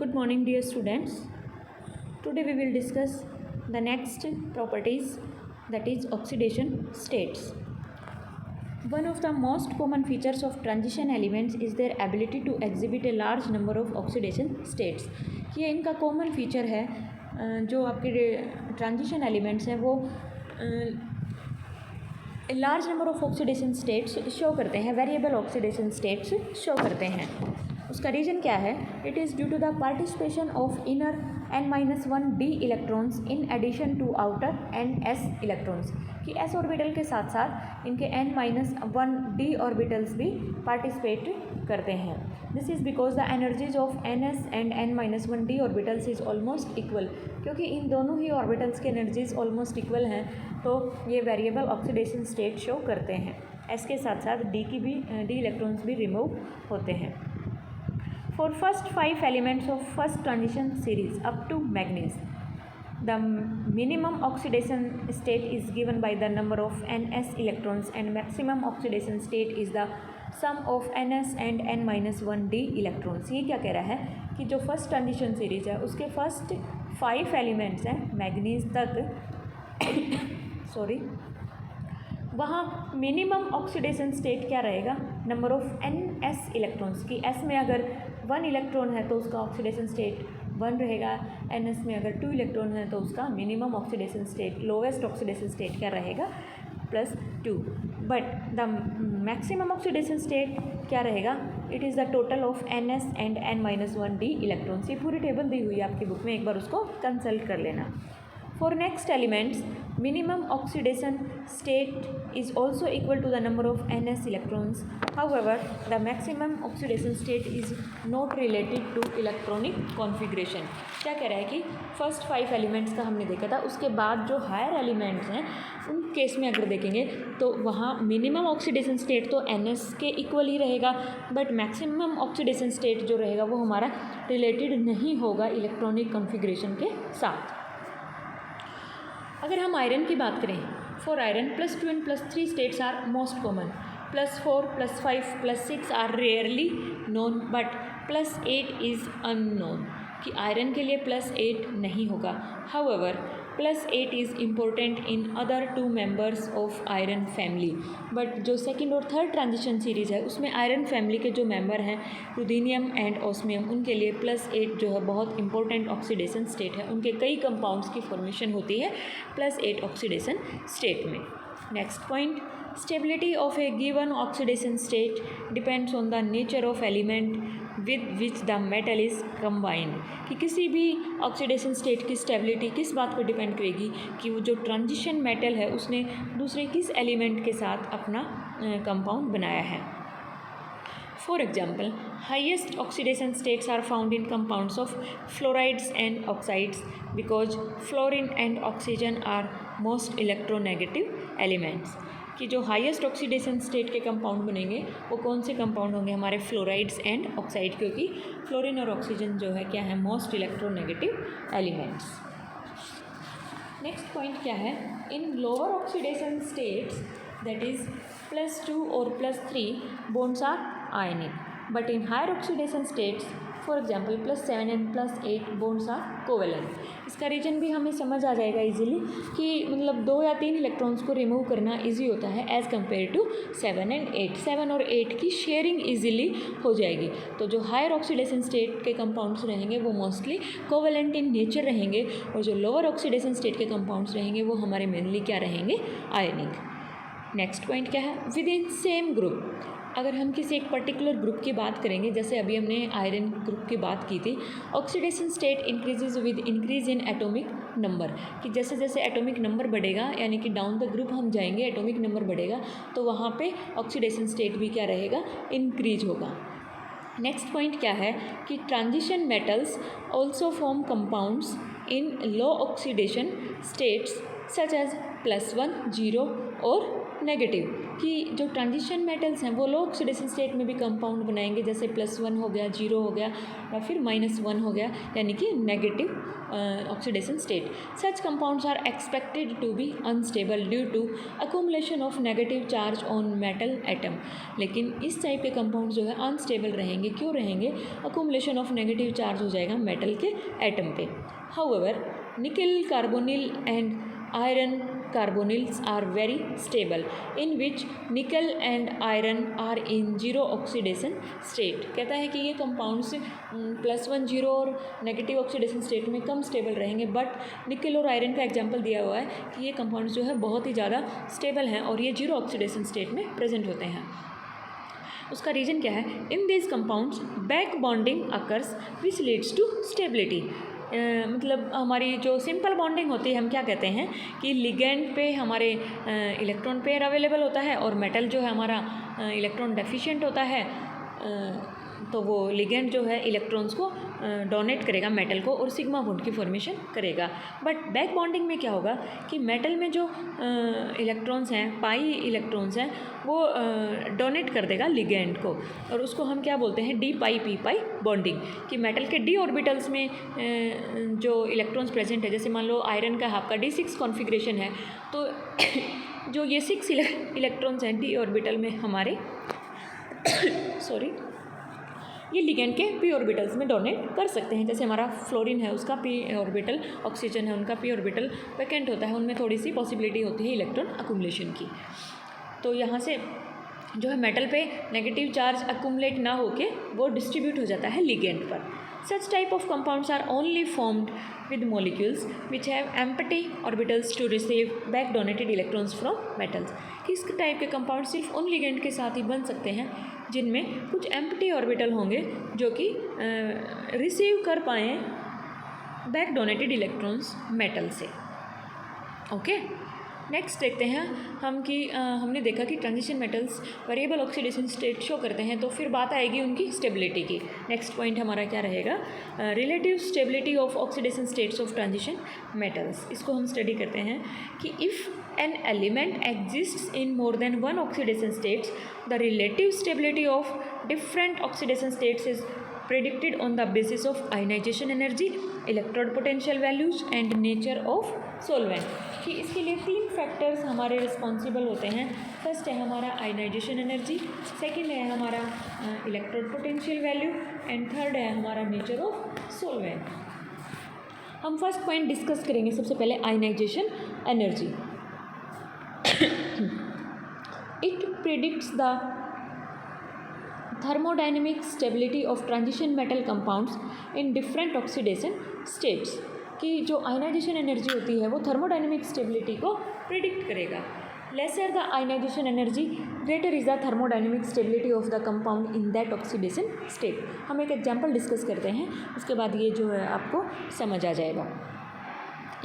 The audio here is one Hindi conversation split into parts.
Good morning, dear students. Today we will discuss the next properties, that is oxidation states. One of the most common features of transition elements is their ability to exhibit a large number of oxidation states. ये इनका common feature है जो आपके transition elements हैं वो large number of oxidation states show करते हैं, वेरिएबल ऑक्सीडेशन स्टेट्स शो करते हैं. उसका रीज़न क्या है? It is due to the participation of inner n-1d electrons in addition to outer ns electrons. कि s ऑर्बिटल के साथ साथ इनके n-1d ऑर्बिटल्स भी पार्टिसिपेट करते हैं. This is because the energies of ns and n-1d orbitals is almost equal. क्योंकि इन दोनों ही ऑर्बिटल्स के एनर्जीज ऑलमोस्ट इक्वल हैं तो ये वेरिएबल ऑक्सीडेशन स्टेट शो करते हैं. s के साथ साथ d इलेक्ट्रॉन्स भी रिमूव होते हैं. For first 5 elements of first transition series up to manganese the minimum oxidation state is given by the number of ns electrons and maximum oxidation state is the sum of ns and n-1d electrons. ये क्या कह रहा है कि जो फर्स्ट ट्रांजिशन सीरीज है उसके फर्स्ट 5 एलिमेंट्स हैं मैग्नीज तक वहाँ मिनिमम ऑक्सीडेशन स्टेट क्या रहेगा? नंबर ऑफ ns इलेक्ट्रॉन्स की s में अगर 1 इलेक्ट्रॉन है तो उसका ऑक्सीडेशन स्टेट 1 रहेगा. ns में अगर 2 इलेक्ट्रॉन है तो उसका minimum oxidation state, lowest oxidation state क्या रहेगा? +2. But the maximum oxidation state क्या रहेगा? It is the total of ns and n-1d electrons. ये पूरी टेबल दी हुई है आपकी बुक में, एक बार उसको कंसल्ट कर लेना. For next elements, minimum oxidation state is also equal to the number of ns electrons. However, the maximum oxidation state is not related to electronic configuration. क्या कह रहा है कि फर्स्ट 5 एलिमेंट्स का हमने देखा था, उसके बाद जो हायर एलिमेंट्स हैं उन केस में अगर देखेंगे तो वहाँ मिनिमम ऑक्सीडेशन स्टेट तो ns के इक्वल ही रहेगा, बट मैक्सिमम ऑक्सीडेशन स्टेट जो रहेगा वो हमारा रिलेटेड नहीं होगा इलेक्ट्रॉनिक कॉन्फ़िगरेशन के साथ. अगर हम आयरन की बात करें, for iron +2 and +3 states are most common. +4, +5, +6 are rarely known, but +8 is unknown. कि आयरन के लिए +8 नहीं होगा. However +8 is important in other 2 members of iron family. But जो सेकंड और थर्ड ट्रांजिशन सीरीज़ है उसमें आयरन फैमिली के जो मेंबर हैं रुदीनियम एंड ऑस्मियम, उनके लिए +8 जो है बहुत इंपॉर्टेंट ऑक्सीडेशन स्टेट है. उनके कई कंपाउंड्स की फॉर्मेशन होती है +8 ऑक्सीडेशन स्टेट में. Next point, stability of A given oxidation state depends on the nature of element with which the metal is combined. कि किसी भी ऑक्सीडेशन स्टेट की स्टेबिलिटी किस बात पर डिपेंड करेगी कि वो जो ट्रांजिशन मेटल है उसने दूसरे किस एलिमेंट के साथ अपना कंपाउंड बनाया है. For example, highest oxidation states are found in compounds of fluorides and oxides because fluorine and oxygen are most electronegative elements. कि जो हाईएस्ट ऑक्सीडेशन स्टेट के कंपाउंड बनेंगे वो कौन से कंपाउंड होंगे? हमारे फ्लोराइड्स एंड ऑक्साइड, क्योंकि फ्लोरीन और ऑक्सीजन जो है क्या है? Most electronegative elements. Next point क्या है? In lower oxidation states that is +2 और +3 bonds are ionic, but in higher oxidation states, for example +7 and +8 bonds are covalent. इसका रीजन भी हमें समझ आ जाएगा इजीली कि मतलब 2 या 3 इलेक्ट्रॉन्स को रिमूव करना इजी होता है एज़ कम्पेयर टू 7 and 8. 7 और 8 की शेयरिंग इजीली हो जाएगी. तो जो हायर ऑक्सीडेशन स्टेट के कंपाउंड्स रहेंगे वो मोस्टली कोवेलेंट इन नेचर रहेंगे, और जो लोअर ऑक्सीडेशन स्टेट के कंपाउंड्स रहेंगे वो हमारे मेनली क्या रहेंगे? आयनिक. नेक्स्ट पॉइंट क्या है? विद इन सेम ग्रुप, अगर हम किसी एक पर्टिकुलर ग्रुप की बात करेंगे, जैसे अभी हमने आयरन ग्रुप की बात की थी, oxidation state increases with increase in atomic number. कि जैसे जैसे एटॉमिक नंबर बढ़ेगा यानी कि डाउन द ग्रुप हम जाएंगे, एटॉमिक नंबर बढ़ेगा तो वहाँ पे ऑक्सीडेशन स्टेट भी क्या रहेगा? इंक्रीज होगा. नेक्स्ट पॉइंट क्या है कि transition metals also form compounds in low oxidation states such as +1, 0 और नेगेटिव, कि जो ट्रांजिशन मेटल्स हैं वो लो ऑक्सीडेशन स्टेट में भी कंपाउंड बनाएंगे, जैसे +1 हो गया, 0 हो गया या फिर -1 हो गया, यानी कि negative oxidation state. Such compounds are expected to be unstable due to accumulation of negative charge on metal atom. लेकिन इस टाइप के कंपाउंड जो है अनस्टेबल रहेंगे. क्यों रहेंगे? अकोमुलेशन ऑफ नेगेटिव चार्ज हो जाएगा मेटल के एटम पे. हाउएवर निकल carbonyl and iron carbonyls are very stable, in which nickel and iron are in zero oxidation state. कहता है कि ये कंपाउंड्स +1 0 और नेगेटिव ऑक्सीडेशन स्टेट में कम स्टेबल रहेंगे, बट निकल और आयरन का एग्जांपल दिया हुआ है कि ये कंपाउंड्स जो है बहुत ही ज़्यादा स्टेबल हैं और ये जीरो ऑक्सीडेशन स्टेट में प्रेजेंट होते हैं. उसका रीज़न क्या है? In this compounds back bonding occurs which leads to stability. मतलब हमारी जो सिंपल बॉन्डिंग होती है, हम क्या कहते हैं कि लिगेंड पे हमारे इलेक्ट्रॉन पेयर अवेलेबल होता है और मेटल जो है हमारा इलेक्ट्रॉन डेफिशिएंट होता है, तो वो लिगेंड जो है इलेक्ट्रॉन्स को डोनेट करेगा मेटल को और सिग्मा बॉन्ड की फॉर्मेशन करेगा. बट बैक बॉन्डिंग में क्या होगा कि मेटल में जो इलेक्ट्रॉन्स हैं, पाई इलेक्ट्रॉन्स हैं, वो डोनेट कर देगा लिगेंड को, और उसको हम क्या बोलते हैं? डी पाई पी पाई बॉन्डिंग. कि मेटल के डी ऑर्बिटल्स में जो इलेक्ट्रॉन्स प्रेजेंट है, जैसे मान लो आयरन का आपका D6 कॉन्फ़िगरेशन है, तो जो ये 6 इलेक्ट्रॉन्स हैं डी ऑर्बिटल में हमारे ये लिगेंड के पी ऑर्बिटल्स में डोनेट कर सकते हैं. जैसे हमारा फ्लोरीन है, उसका पी ऑर्बिटल, ऑक्सीजन है, उनका पी ऑर्बिटल वैकेंट होता है, उनमें थोड़ी सी पॉसिबिलिटी होती है इलेक्ट्रॉन अकुमुलेशन की. तो यहाँ से जो है मेटल पे नेगेटिव चार्ज अकुमुलेट ना होके वो डिस्ट्रीब्यूट हो जाता है लिगेंड पर. Such type of compounds are only formed with molecules which have empty orbitals to receive back donated electrons from metals. किस टाइप के कंपाउंड सिर्फ उन लिगेंड के साथ ही बन सकते हैं जिनमें कुछ एम्प्टी ऑर्बिटल होंगे जो कि रिसीव कर पाएँ बैक डोनेटेड इलेक्ट्रॉन्स मेटल से. ओके, नेक्स्ट देखते हैं हम कि हमने देखा कि transition metals variable oxidation state show करते हैं, तो फिर बात आएगी उनकी स्टेबिलिटी की. नेक्स्ट पॉइंट हमारा क्या रहेगा? Relative stability of oxidation states of transition metals. इसको हम स्टडी करते हैं कि if an element exists in more than one oxidation states, the relative stability of different oxidation states is predicted on the basis of ionization energy, electrode potential values and nature of solvent. कि इसके लिए 3 फैक्टर्स हमारे रिस्पॉन्सिबल होते हैं. फर्स्ट है हमारा आयनाइजेशन एनर्जी, सेकंड है हमारा electrode potential value and third है हमारा नेचर ऑफ सोलवेंट. हम फर्स्ट पॉइंट डिस्कस करेंगे सबसे पहले ionisation energy. It predicts the thermodynamic stability of transition metal compounds in different oxidation states. कि जो आयनाइजेशन एनर्जी होती है वो थर्मोडाइनमिक स्टेबिलिटी को प्रिडिक्ट करेगा. Lesser the ionisation energy, greater is the thermodynamic stability of the compound in that oxidation state. हम एक एग्जांपल डिस्कस करते हैं, उसके बाद ये जो है आपको समझ आ जाएगा.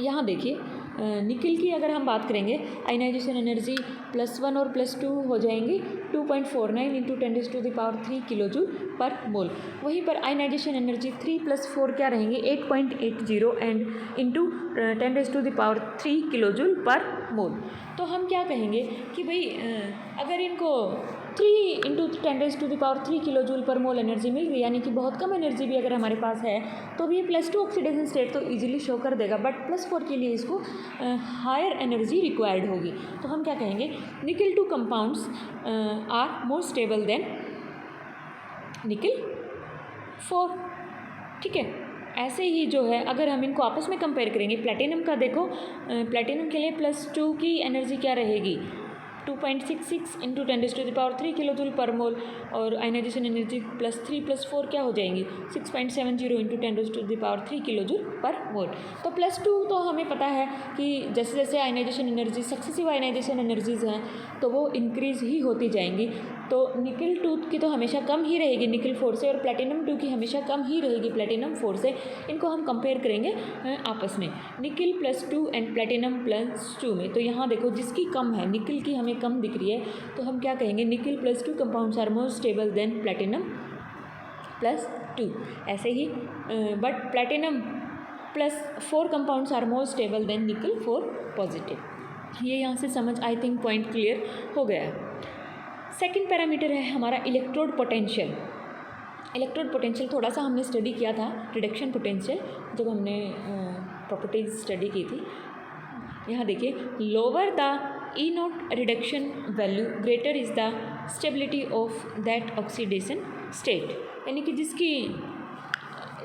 यहाँ देखिए निकल की अगर हम बात करेंगे, आयनाइजेशन एनर्जी +1 और +2 हो जाएंगी 2.49 इंटू 10⁻³ किलोजूल पर मोल. वहीं पर आयनाइजेशन एनर्जी 3 + 4 क्या रहेंगे? 8.80 एंड इंटू 10⁻³ किलोजूल पर मोल. तो हम क्या कहेंगे कि भाई अगर इनको 3 इंटू 10⁻³ किलोजूल पर मोल एनर्जी मिल गई, यानी कि बहुत कम एनर्जी भी अगर हमारे पास है, तो भी ये +2 ऑक्सीडेशन स्टेट तो इजीली शो कर देगा, बट +4 के लिए इसको हायर एनर्जी रिक्वायर्ड होगी. तो हम क्या कहेंगे? Nickel 2 compounds are more stable than nickel 4. ठीक है, ऐसे ही जो है अगर हम इनको आपस में कंपेयर करेंगे, प्लेटिनम का देखो, प्लेटिनम के लिए +2 की एनर्जी क्या रहेगी? 2.66 इंटू 10⁻³ किलोजूल पर मोल, और आयनाइजेशन एनर्जी +3 + 4 क्या हो जाएंगी? 6.70 इंटू 10⁻³ किलोजूल पर मोल. तो +2 तो हमें पता है कि जैसे जैसे ionisation energy, successive ionisation energies हैं तो वो इंक्रीज़ ही होती जाएंगी. तो निकल 2 की तो हमेशा कम ही रहेगी निकल 4 से, और प्लेटिनम 2 की हमेशा कम ही रहेगी प्लेटिनम 4 से. इनको हम कंपेयर करेंगे आपस में, निकल +2 एंड प्लेटिनम +2 में. तो यहाँ देखो जिसकी कम है, निकल की हमें कम दिख रही है, तो हम क्या कहेंगे? Nickel +2 compounds are more stable than platinum +2. ऐसे ही but platinum +4 compounds are more stable than nickel 4 positive. ये यहाँ से समझ आई थिंक पॉइंट क्लियर हो गया है। सेकंड पैरामीटर है हमारा इलेक्ट्रोड पोटेंशियल। इलेक्ट्रोड पोटेंशियल थोड़ा सा हमने स्टडी किया था रिडक्शन पोटेंशियल जब हमने प्रॉपर्टीज स्टडी की थी। यहाँ देखिए, lower the E not reduction value greater is the stability of that oxidation state, यानी कि जिसकी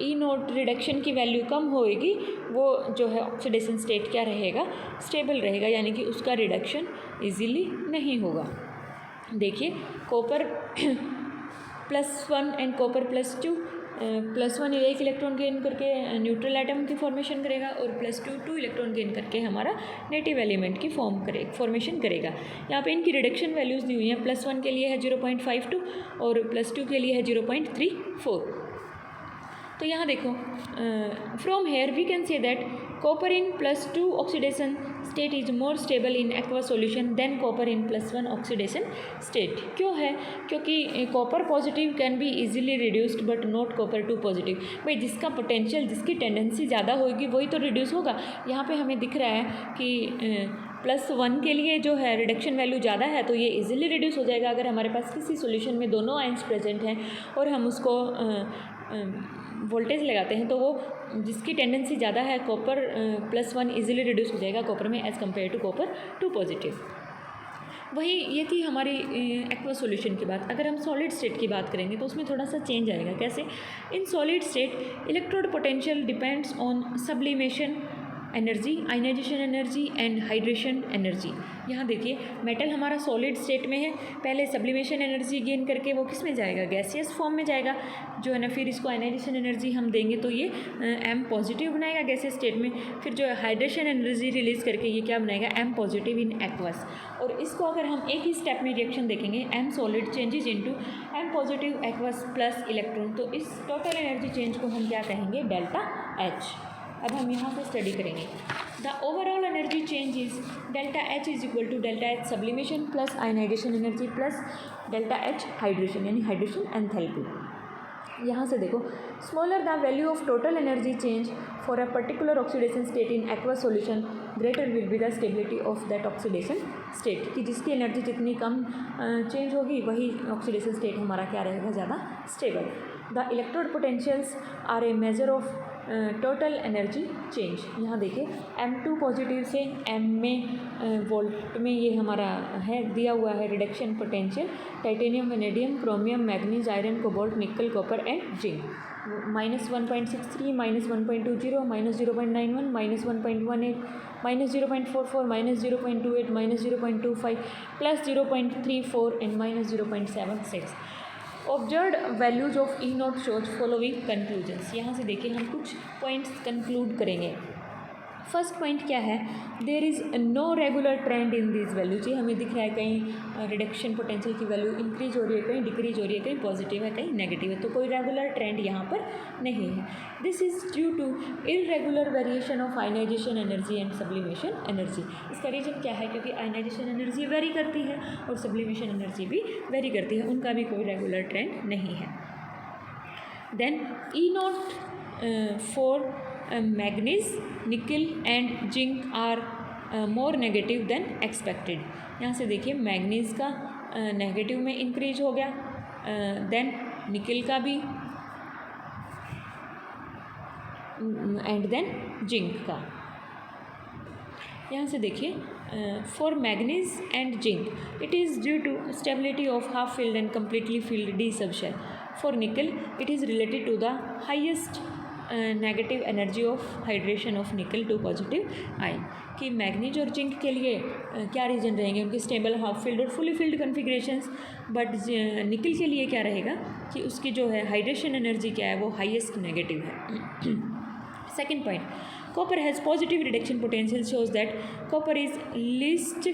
ई नोट रिडक्शन की वैल्यू कम होएगी वो जो है ऑक्सीडेशन स्टेट क्या रहेगा, स्टेबल रहेगा, यानी कि उसका रिडक्शन इजीली नहीं होगा। देखिए, कॉपर +1 एंड कॉपर +2, +1 एक इलेक्ट्रॉन गेन करके न्यूट्रल एटम की फॉर्मेशन करेगा और +2 2 इलेक्ट्रॉन गेन करके हमारा नेटिव एलिमेंट की फॉर्मेशन करेगा। यहाँ पे इनकी रिडक्शन वैल्यूज़ दी हुई हैं। +1 के लिए है 0.52 और +2 के लिए है 0.34। तो यहाँ देखो, from here we can see that copper in +2 oxidation state is more stable in aqua solution than copper in +1 oxidation state. क्यों है? क्योंकि copper positive can be easily reduced but not copper 2 positive. भाई जिसका पोटेंशियल, जिसकी टेंडेंसी ज़्यादा होगी वही तो रिड्यूस होगा। यहाँ पे हमें दिख रहा है कि +1 के लिए जो है रिडक्शन वैल्यू ज़्यादा है तो ये इजीली रिड्यूस हो जाएगा। अगर हमारे पास किसी सॉल्यूशन में दोनों आयंस प्रेजेंट हैं और हम उसको वोल्टेज लगाते हैं तो वो जिसकी टेंडेंसी ज़्यादा है कॉपर +1 इजीली रिड्यूस हो जाएगा कॉपर में as compare to copper 2 positive. वही ये थी हमारी एक्वा सॉल्यूशन की बात। अगर हम सॉलिड स्टेट की बात करेंगे तो उसमें थोड़ा सा चेंज आएगा। कैसे? In solid state electrode potential depends on sublimation energy, ionisation energy and hydration energy. यहाँ देखिए, मेटल हमारा सॉलिड स्टेट में है, पहले सब्लिमेशन एनर्जी गेन करके वो किस में जाएगा, गैसियस फॉर्म में जाएगा जो है ना। फिर इसको आयनाइजेशन एनर्जी हम देंगे तो ये M पॉजिटिव बनाएगा गैसियस स्टेट में। फिर जो है हाइड्रेशन एनर्जी रिलीज़ करके ये क्या बनाएगा, M पॉजिटिव इन एक्वस। और इसको अगर हम एक ही स्टेप में रिएक्शन देखेंगे, M solid changes into M positive aqueous plus electron, तो इस टोटल एनर्जी चेंज को हम क्या कहेंगे, डेल्टा H। अब हम यहाँ से स्टडी करेंगे। The overall energy change is delta H is equal to delta H sublimation plus ionisation energy plus delta H hydration, यानी हाइड्रेशन एंथैल्पी। यहाँ से देखो, smaller the value of total energy change for a particular oxidation state in aqua solution greater will be the stability of that oxidation state, कि जिसकी एनर्जी जितनी कम चेंज होगी वही ऑक्सीडेशन स्टेट हमारा क्या रहेगा, ज़्यादा stable. The electrode potentials are a measure of total energy change. यहाँ देखिए, M2 पॉजिटिव से M में वोल्ट में ये हमारा है दिया हुआ है reduction potential. Titanium, vanadium, chromium, manganese, iron, cobalt, nickel, copper and zinc. -1.63, -1.20, -0.91, -1.18, -0.44, -0.28, -0.25, +0.34 and -0.76। Observed values of E nought shows following conclusions. यहाँ से देखिए, हम कुछ पॉइंट्स कंक्लूड करेंगे। फर्स्ट पॉइंट क्या है, there is no regular trend in this value. जी हमें दिख रहा है कहीं रिडक्शन पोटेंशियल की वैल्यू इंक्रीज हो रही है, कहीं डिक्रीज हो रही है, कहीं पॉजिटिव है, कहीं नेगेटिव है, तो कोई रेगुलर ट्रेंड यहाँ पर नहीं है। This is due to irregular variation of ionisation energy and sublimation energy. इसका रीज़न क्या है, क्योंकि आयनाइजेशन एनर्जी वेरी करती है और सब्लिमेशन एनर्जी भी वेरी करती है, उनका भी कोई रेगुलर ट्रेंड नहीं है। Then E nought for manganese, nickel and zinc are more negative than expected. यहाँ से देखिए, मैग्नीज का नेगेटिव में इंक्रीज हो गया, देन निकल का भी एंड देन जिंक का। यहाँ से देखिए, for manganese and zinc it is due to stability of half filled and completely filled d subshell. For nickel it is related to the highest negative energy of hydration of nickel two positive ion. कि मैग्नीज और जिंक के लिए क्या रीजन रहेंगे, उनके स्टेबल हाफ फील्ड और fully filled configurations, but nickel के लिए क्या रहेगा कि उसकी जो है हाइड्रेशन एनर्जी क्या है, वो हाईएस्ट नेगेटिव है। Second point, copper has positive reduction potential shows that copper is least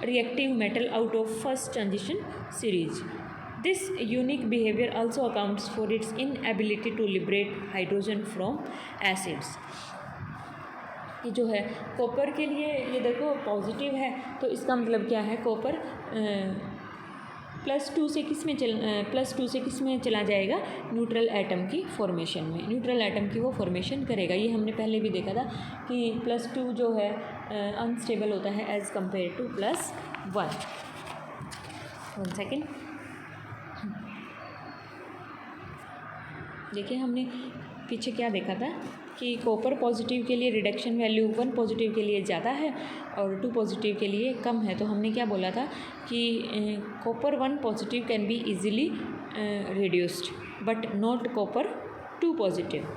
reactive metal out of first transition series. This unique behavior also accounts for its inability to liberate hydrogen from acids. ये जो है कॉपर के लिए ये देखो पॉजिटिव है, तो इसका मतलब क्या है, कॉपर +2 से किस में चला जाएगा, न्यूट्रल एटम की फॉर्मेशन में, न्यूट्रल एटम की वो फॉर्मेशन करेगा। ये हमने पहले भी देखा था कि +2 जो है अनस्टेबल होता है एज़ कम्पेयर टू +1। 1 सेकेंड। देखिए हमने पीछे क्या देखा था कि कॉपर पॉजिटिव के लिए रिडक्शन वैल्यू 1 पॉजिटिव के लिए ज़्यादा है और 2 पॉजिटिव के लिए कम है। तो हमने क्या बोला था कि copper 1 positive can be easily reduced but not copper 2 positive.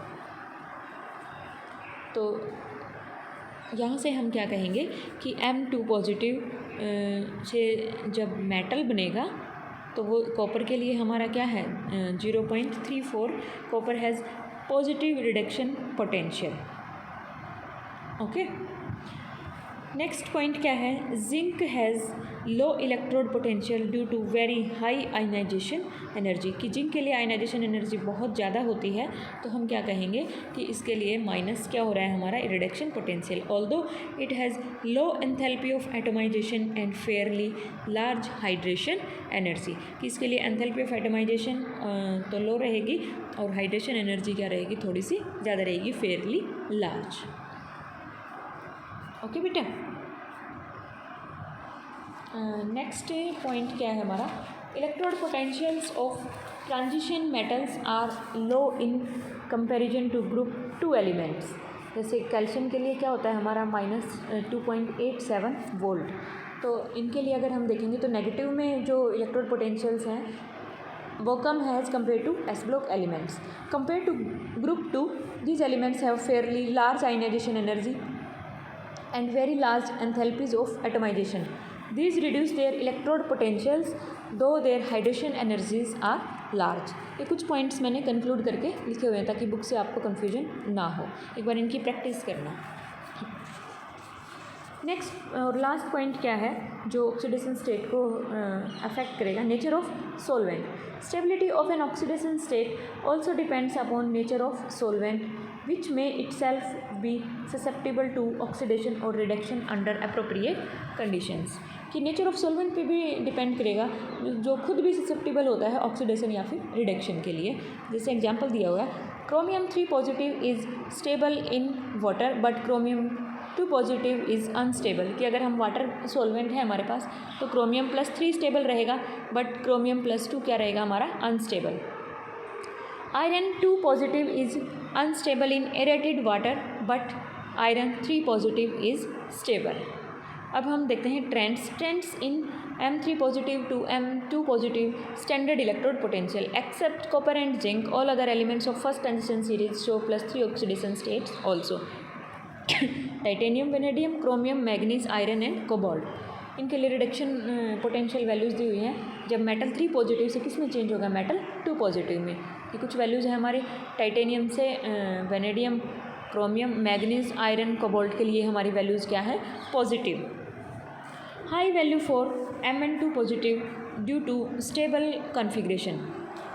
तो यहाँ से हम क्या कहेंगे कि M2 पॉजिटिव से जब मेटल बनेगा तो वो कॉपर के लिए हमारा क्या है 0.34 copper has positive reduction potential. Okay, next point क्या है, zinc has low electrode potential due to very high ionisation energy, कि जिंक के लिए आयनाइजेशन एनर्जी बहुत ज़्यादा होती है। तो हम क्या कहेंगे कि इसके लिए माइनस क्या हो रहा है हमारा reduction potential. Although it has low enthalpy of atomisation and fairly large hydration energy, कि इसके लिए एंथैल्पी ऑफ एटमाइजेशन तो लो रहेगी और हाइड्रेशन एनर्जी क्या रहेगी, थोड़ी सी ज़्यादा रहेगी, फेयरली लार्ज। ओके बेटा, नेक्स्ट पॉइंट क्या है हमारा, electrode potentials of transition metals are low in comparison to group 2 elements. जैसे कैल्शियम के लिए क्या होता है हमारा -2.87 वोल्ट। तो इनके लिए अगर हम देखेंगे तो नेगेटिव में जो इलेक्ट्रोड पोटेंशियल्स हैं वो कम है as compare to S block elements. Compare to group 2 these elements have fairly large ionisation energy and very large enthalpies of atomization. These reduce their electrode potentials though their hydration energies are large. ये कुछ पॉइंट्स मैंने कंक्लूड करके लिखे हुए हैं ताकि बुक से आपको कन्फ्यूजन ना हो, एक बार इनकी प्रैक्टिस करना। नेक्स्ट और लास्ट पॉइंट क्या है जो ऑक्सीडेशन स्टेट को अफेक्ट करेगा, nature of solvent. Stability of an oxidation state also depends upon nature of solvent which may itself be susceptible to oxidation or reduction under appropriate conditions, कि नेचर ऑफ सॉल्वेंट पे भी डिपेंड करेगा, जो खुद भी ससेप्टिबल होता है ऑक्सीडेशन या फिर रिडक्शन के लिए। जैसे एग्जांपल दिया हुआ है, chromium 3 positive is stable in water but chromium 2 positive is unstable, कि अगर हम वाटर सॉल्वेंट है हमारे पास तो क्रोमियम +3 स्टेबल रहेगा बट क्रोमियम +2 क्या रहेगा हमारा unstable. Iron 2 positive is unstable in aerated water but iron 3 positive is stable। अब हम देखते हैं trends in M3 positive to M2 positive standard electrode potential except copper and zinc all other elements of first transition series show +3 oxidation states also. Titanium, vanadium, chromium, manganese, iron and cobalt, इनके लिए रिडक्शन पोटेंशियल वैल्यूज़ दी हुई हैं। जब मेटल 3 पॉजिटिव से किस में चेंज होगा, मेटल 2 पॉजिटिव में। ये कुछ वैल्यूज़ हैं हमारे टाइटेनियम से vanadium, chromium, manganese, iron, cobalt के लिए हमारी वैल्यूज़ क्या है, positive. High value for Mn2 positive due to stable configuration,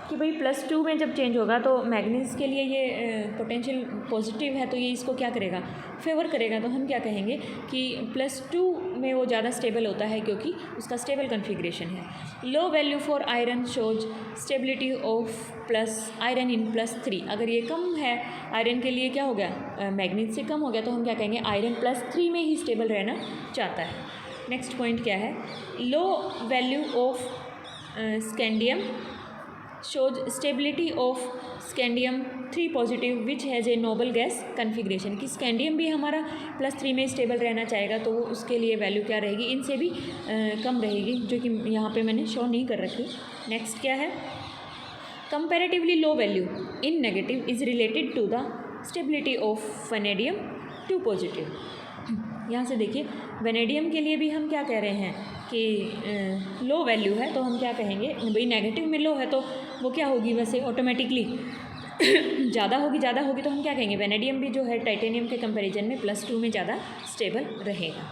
कि भाई +2 में जब चेंज होगा तो मैग्नीज के लिए ये पोटेंशियल पॉजिटिव है तो ये इसको क्या करेगा, फेवर करेगा। तो हम क्या कहेंगे कि +2 में वो ज़्यादा स्टेबल होता है क्योंकि उसका स्टेबल कॉन्फ़िगरेशन है। Low value for iron shows stability of plus iron in +3, अगर ये कम है आयरन के लिए क्या हो गया, मैग्नीज से कम हो गया, तो हम क्या कहेंगे आयरन +3 में ही स्टेबल रहना चाहता है। नेक्स्ट पॉइंट क्या है, low value of scandium shows stability of scandium 3 positive which has a noble gas configuration, कि स्कैंडियम भी हमारा +3 में स्टेबल रहना चाहेगा तो वो उसके लिए वैल्यू क्या रहेगी, इनसे भी कम रहेगी, जो कि यहाँ पे मैंने शो नहीं कर रखी। नेक्स्ट क्या है, comparatively low value in negative is related to the stability of vanadium 2 positive. यहाँ से देखिए वेनेडियम के लिए भी हम क्या कह रहे हैं कि लो वैल्यू है, तो हम क्या कहेंगे भाई नेगेटिव में लो है तो वो क्या होगी, वैसे ऑटोमेटिकली ज़्यादा होगी तो हम क्या कहेंगे वेनेडियम भी जो है टाइटेनियम के कंपैरिजन में +2 में ज़्यादा स्टेबल रहेगा।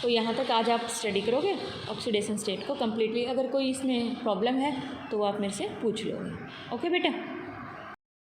तो यहाँ तक आज आप स्टडी करोगे ऑक्सीडेशन स्टेट को कम्प्लीटली। अगर कोई इसमें प्रॉब्लम है तो आप मेरे से पूछ लोगे। ओके बेटा।